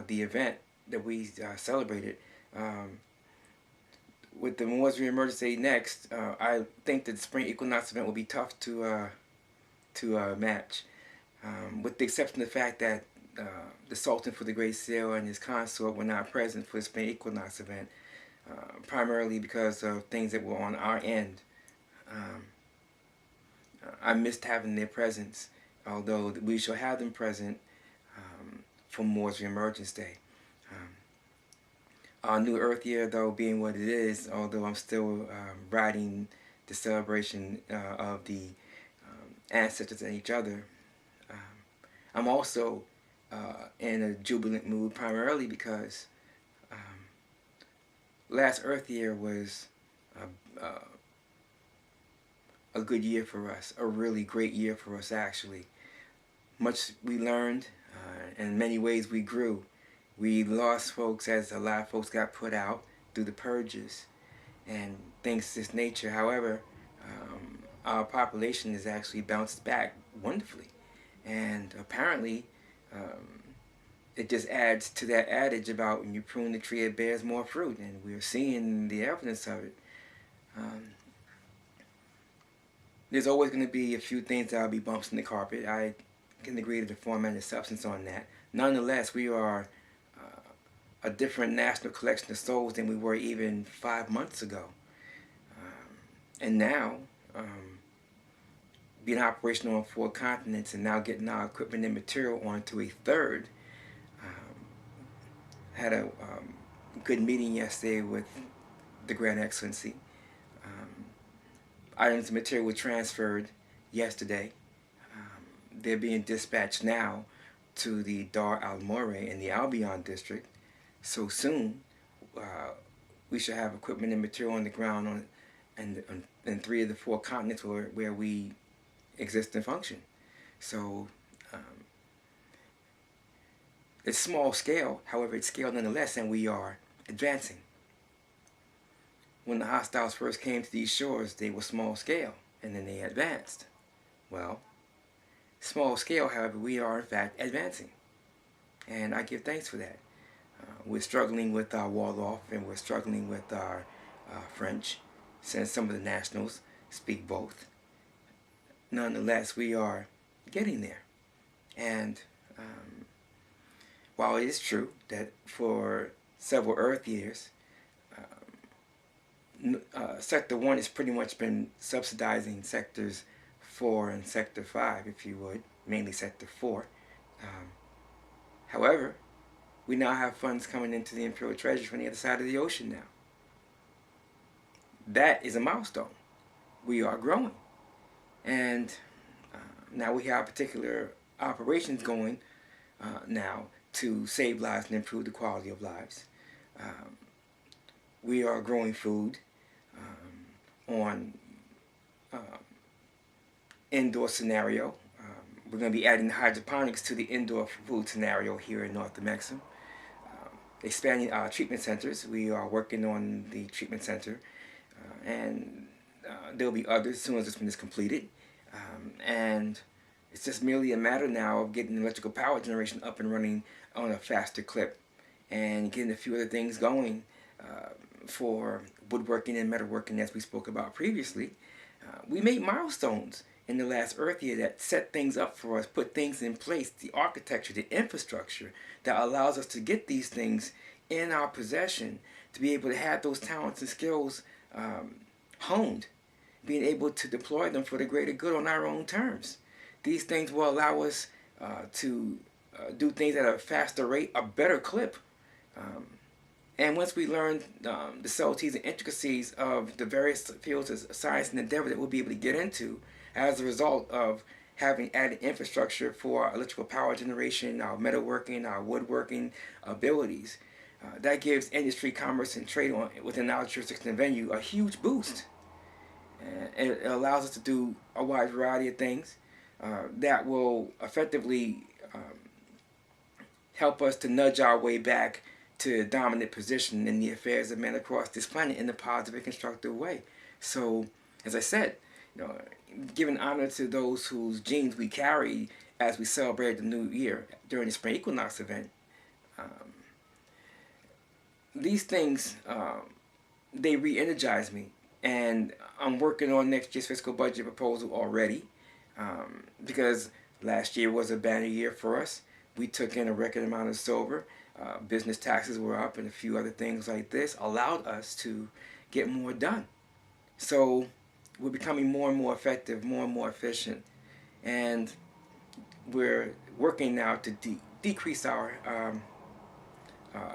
the event that we celebrated. With the Moors re-emergence next, I think that the spring equinox event will be tough to match, with the exception of the fact that the Sultan for the Great Seal and his consort were not present for the spring equinox event, primarily because of things that were on our end. I missed having their presence, although we shall have them present for Moors re-emergence day. Our new Earth year, though, being what it is, although I'm still riding the celebration of the ancestors and each other, I'm also in a jubilant mood, primarily because last Earth year was a good year for us, a really great year for us, actually. Much we learned, in many ways we grew. We lost folks as a lot of folks got put out through the purges and things of this nature. However, our population has actually bounced back wonderfully. And apparently, it just adds to that adage about when you prune the tree, it bears more fruit. And we're seeing the evidence of it. There's always going to be a few things that'll be bumps in the carpet. I can agree to the format and the substance on that. Nonetheless, we are a different national collection of souls than we were even 5 months ago. And now, being operational on 4 continents and now getting our equipment and material onto a 3rd. Had a good meeting yesterday with the Grand Excellency. Items and material were transferred yesterday. They're being dispatched now to the Dar al-Moray in the Albion district. So soon, we should have equipment and material on the ground in 3 of the 4 continents where we exist and function. So it's small scale, however it's scale nonetheless, and we are advancing. When the hostiles first came to these shores, they were small scale, and then they advanced. Well, small scale, however, we are in fact advancing, and I give thanks for that. We're struggling with our Wolof, and we're struggling with our French, since some of the nationals speak both. Nonetheless, we are getting there. And while it is true that for several Earth years, Sector 1 has pretty much been subsidizing Sectors 4 and Sector 5, if you would, mainly Sector 4. However, we now have funds coming into the Imperial Treasury from the other side of the ocean now. That is a milestone. We are growing. And now we have particular operations going now to save lives and improve the quality of lives. We are growing food on indoor scenario. We're going to be adding hydroponics to the indoor food scenario here in North-Amexem. Expanding our treatment centers. We are working on the treatment center, and there'll be others as soon as this one is completed. And it's just merely a matter now of getting electrical power generation up and running on a faster clip, and getting a few other things going for woodworking and metalworking, as we spoke about previously. We made milestones in the last Earth year that set things up for us, put things in place, the architecture, the infrastructure that allows us to get these things in our possession, to be able to have those talents and skills honed, being able to deploy them for the greater good on our own terms. These things will allow us to do things at a faster rate, a better clip. And once we learn the subtleties and intricacies of the various fields of science and endeavor that we'll be able to get into as a result of having added infrastructure for our electrical power generation, our metalworking, our woodworking abilities, that gives industry, commerce, and trade within our jurisdiction and venue a huge boost. And it allows us to do a wide variety of things that will effectively help us to nudge our way back to a dominant position in the affairs of men across this planet in a positive and constructive way. So, as I said, giving honor to those whose genes we carry as we celebrate the new year during the spring equinox event, These things, they re-energize me. And I'm working on next year's fiscal budget proposal already, because last year was a banner year for us. We took in a record amount of silver. Business taxes were up, and a few other things like this allowed us to get more done. So we're becoming more and more effective, more and more efficient, and we're working now to decrease our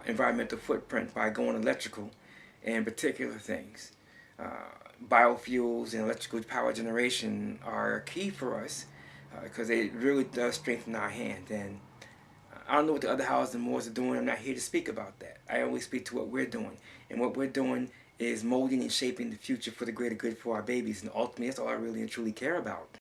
environmental footprint by going electrical in particular things. Biofuels and electrical power generation are key for us, because it really does strengthen our hand. And I don't know what the other houses and moors are doing. I'm not here to speak about that. I only speak to what we're doing. And what we're doing is molding and shaping the future for the greater good for our babies. And ultimately, that's all I really and truly care about.